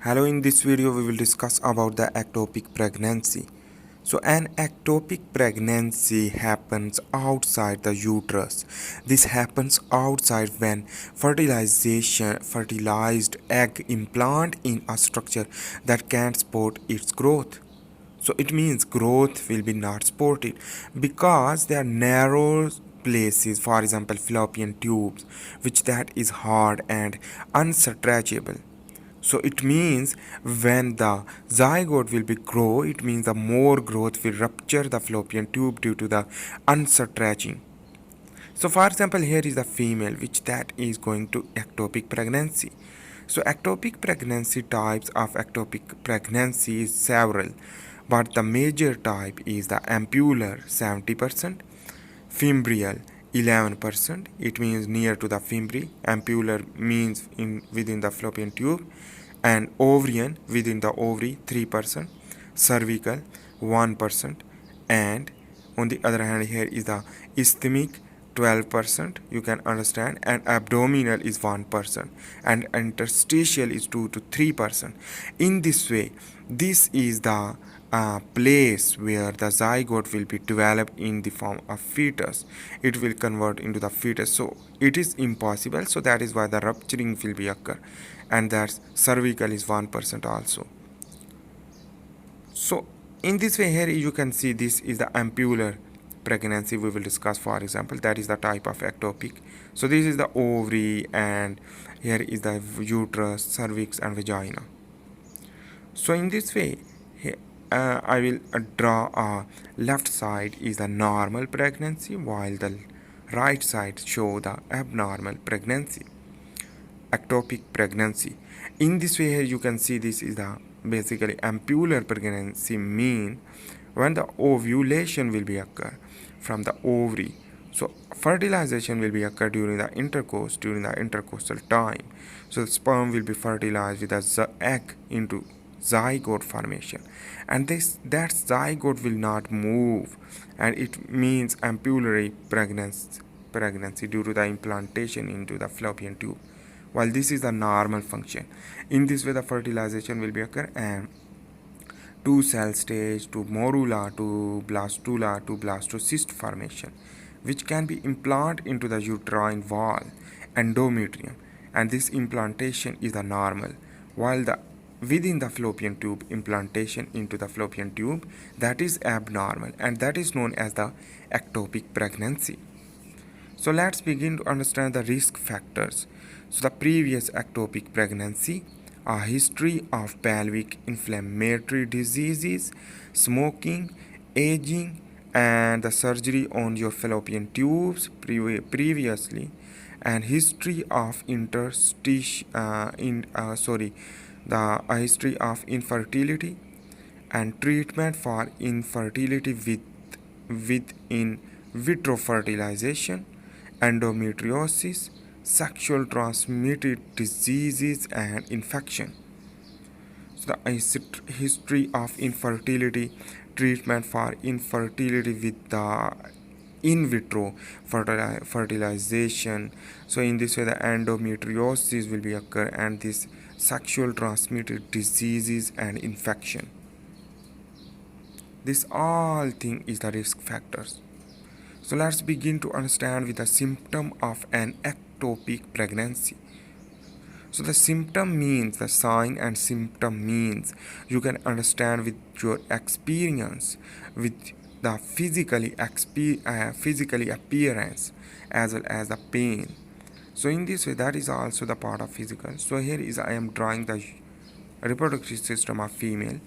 Hello, in this video we will discuss about the ectopic pregnancy. So an ectopic pregnancy happens outside the uterus. This happens outside when fertilized egg implant in a structure that can't support its growth. So it means growth will be not supported because there are narrow places, for example fallopian tubes, which that is hard and unstretchable. So it means when the zygote will be grow, it means the more growth will rupture the fallopian tube due to the unstretching. So for example, here is the female which that is going to ectopic pregnancy. So ectopic pregnancy, types of ectopic pregnancy is several, but the major type is the ampular 70%, fimbrial 11%, it means near to the fimbri, ampular means in within the fallopian tube, and ovarian within the ovary 3%, cervical 1%, and on the other hand here is the isthmic 12%, you can understand, and abdominal is 1%, and interstitial is 2 to 3%. In this way, this is the place where the zygote will be developed in the form of fetus. It will convert into the fetus, so it is impossible, so that is why the rupturing will be occur, and that cervical is 1% also. So in this way, here you can see this is the ampular pregnancy we will discuss. For example, that is the type of ectopic. So this is the ovary, and here is the uterus, cervix, and vagina. So in this way, I will draw a left side is the normal pregnancy, while the right side show the abnormal pregnancy, ectopic pregnancy. In this way, here you can see this is the basically ampular pregnancy, mean when the ovulation will be occur from the ovary. So fertilization will be occur during the intercourse time. So the sperm will be fertilized with the egg into zygote formation, and that zygote will not move, and it means ambulatory pregnancy due to the implantation into the fallopian tube, while this is the normal function. In this way, the fertilization will be occur, and two cell stage to morula to blastula to blastocyst formation, which can be implanted into the uterine wall, endometrium, and this implantation is the normal, while the within the fallopian tube implantation into the fallopian tube, that is abnormal, and that is known as the ectopic pregnancy. So let's begin to understand the risk factors. So the previous ectopic pregnancy, a history of pelvic inflammatory diseases, smoking, aging, and the surgery on your fallopian tubes previously, and history of the history of infertility and treatment for infertility with in vitro fertilization, endometriosis, sexual transmitted diseases, and infection. So the history of infertility, treatment for infertility with the in vitro fertilization. So in this way, the endometriosis will be occur, and this sexual transmitted diseases and infection. This all thing is the risk factors. So let's begin to understand with the symptom of an ectopic pregnancy. So the symptom means the sign, and symptom means you can understand with your experience with the physically appearance as well as the pain. So in this way, that is also the part of physical. So here is I am drawing the reproductive system of female,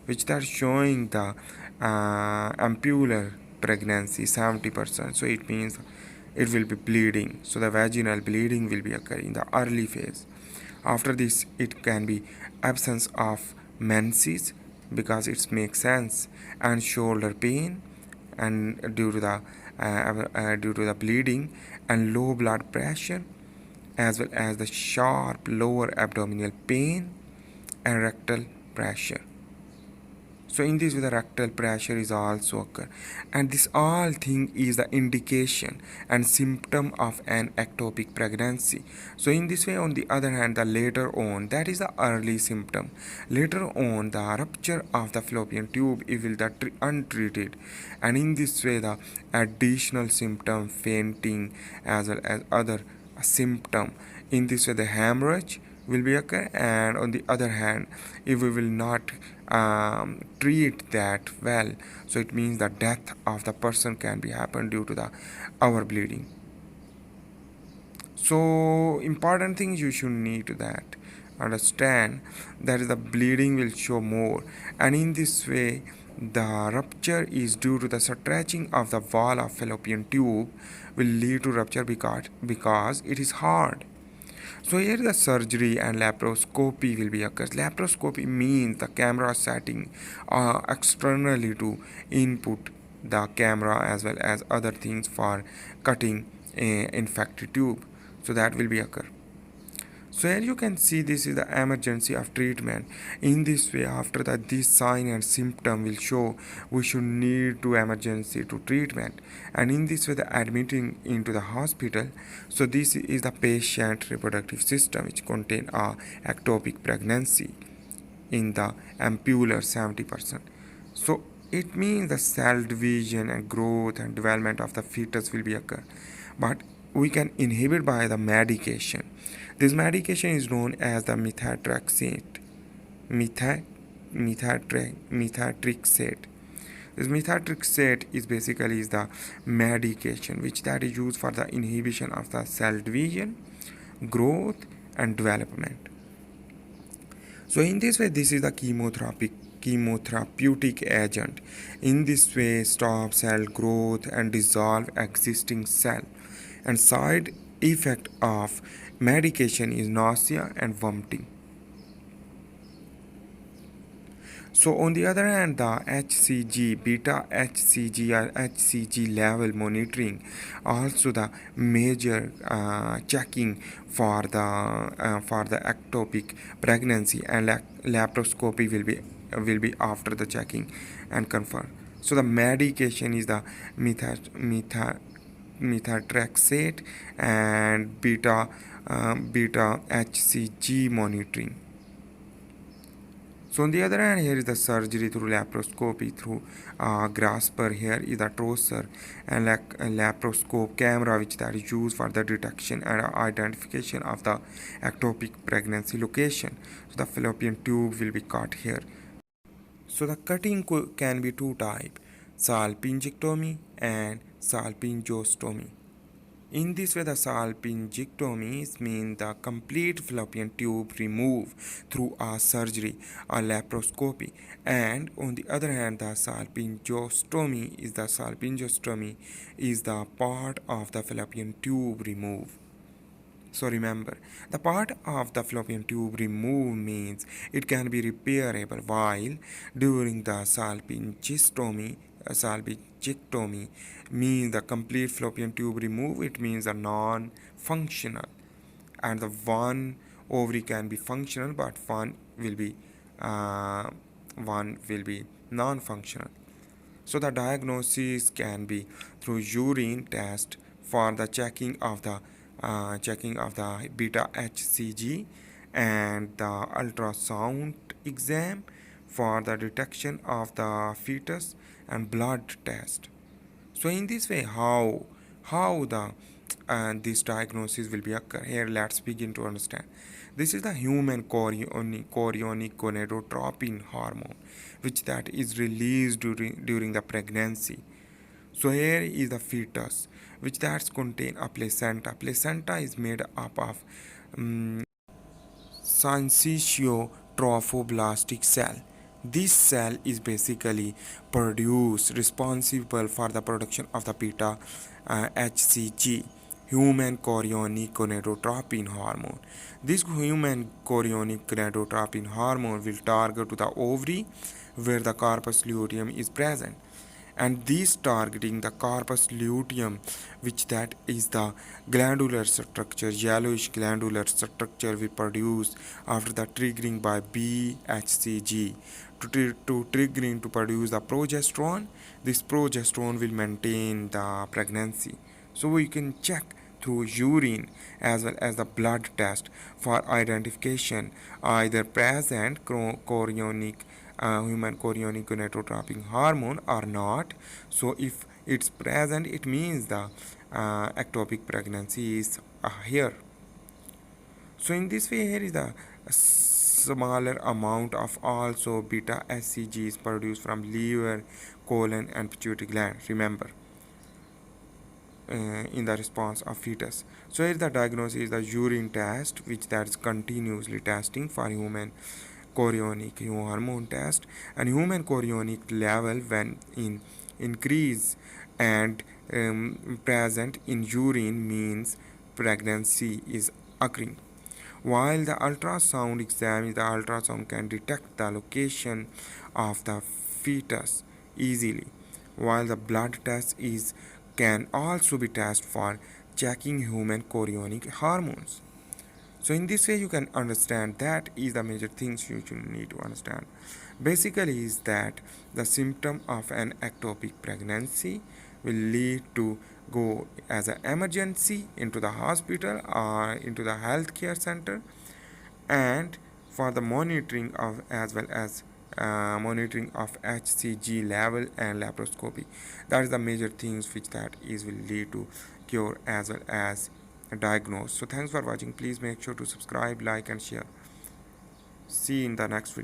which are showing the ampular pregnancy 70%. So it means it will be bleeding. So the vaginal bleeding will be occurring in the early phase. After this, it can be absence of menses because it makes sense, and shoulder pain, and due to the bleeding, and low blood pressure, as well as the sharp lower abdominal pain and rectal pressure. So in this way, the rectal pressure is also occur, and this all thing is the indication and symptom of an ectopic pregnancy. So in this way, on the other hand, the later on, that is the early symptom. Later on, the rupture of the fallopian tube is will the untreated, and in this way, the additional symptom, fainting, as well as other symptom. In this way, the hemorrhage will be occur, and on the other hand, if we will not treat that well, so it means the death of the person can be happen due to the our bleeding. So important things you should need to that understand, that is the bleeding will show more, and in this way the rupture is due to the stretching of the wall of fallopian tube will lead to rupture because it is hard. So here the surgery and laparoscopy will be occurs. Laparoscopy means the camera setting externally to input the camera as well as other things for cutting a infected tube. So that will be occur. So here you can see this is the emergency of treatment. In this way, after that this sign and symptom will show, we should need to emergency to treatment. And in this way, the admitting into the hospital. So this is the patient reproductive system which contain a ectopic pregnancy in the ampular 70%. So it means the cell division and growth and development of the fetus will be occur, but we can inhibit by the medication. This medication is known as the methotrexate. Methotrexate. This methotrexate is basically is the medication which that is used for the inhibition of the cell division, growth, and development. So in this way, this is the chemotherapeutic agent. In this way, stop cell growth and dissolve existing cell. And side effect of medication is nausea and vomiting. So on the other hand, the HCG, beta HCG or HCG level monitoring, also the major checking for the ectopic pregnancy, and laparoscopy will be after the checking and confirm. So the medication is the methotrexate and beta HCG monitoring. So on the other hand, here is the surgery through laparoscopy through grasper. Here is the trousseau and laparoscope camera which that is used for the detection and identification of the ectopic pregnancy location. So the fallopian tube will be cut here. So the cutting can be two type: salpingectomy and salpingostomy. In this way, the salpingectomy means the complete fallopian tube removed through a surgery or laparoscopy, and on the other hand, the salpingostomy is the part of the fallopian tube removed. So remember, the part of the fallopian tube removed means it can be repairable, while during the salpingectomy means the complete fallopian tube remove. It means a non-functional, and the one ovary can be functional, but one will be non-functional. So the diagnosis can be through urine test for the checking of the beta HCG, and the ultrasound exam for the detection of the fetus, and blood test. So in this way, how the this diagnosis will be occur. Here, let's begin to understand. This is the human chorionic gonadotropin hormone, which that is released during the pregnancy. So here is the fetus, which that contain a placenta. Placenta is made up of syncytiotrophoblastic cell. This cell is basically responsible for the production of the beta HCG, human chorionic gonadotropin hormone. This human chorionic gonadotropin hormone will target to the ovary where the corpus luteum is present, and this targeting the corpus luteum, which that is the glandular structure, yellowish glandular structure we produce after the triggering by BHCG to triggering to produce the progesterone. This progesterone will maintain the pregnancy. So we can check through urine as well as the blood test for identification either present chorionic human chorionic gonadotropin hormone or not. So if it's present, it means the ectopic pregnancy is here. So in this way, here is the smaller amount of also beta HCG is produced from liver, colon, and pituitary gland. Remember, in the response of fetus. So here the diagnosis is the urine test, which that is continuously testing for human chorionic hormone test, and human chorionic level when in increase and present in urine means pregnancy is occurring. While the ultrasound exam, the ultrasound can detect the location of the fetus easily, while the blood test is can also be tested for checking human chorionic hormones. So in this way you can understand that is the major things you need to understand. Basically is that the symptom of an ectopic pregnancy will lead to go as an emergency into the hospital or into the healthcare center, and for the monitoring of as well as monitoring of HCG level and laparoscopy. That is the major things which that is will lead to cure as well as diagnose. So thanks for watching. Please make sure to subscribe, like, and share. See you in the next video.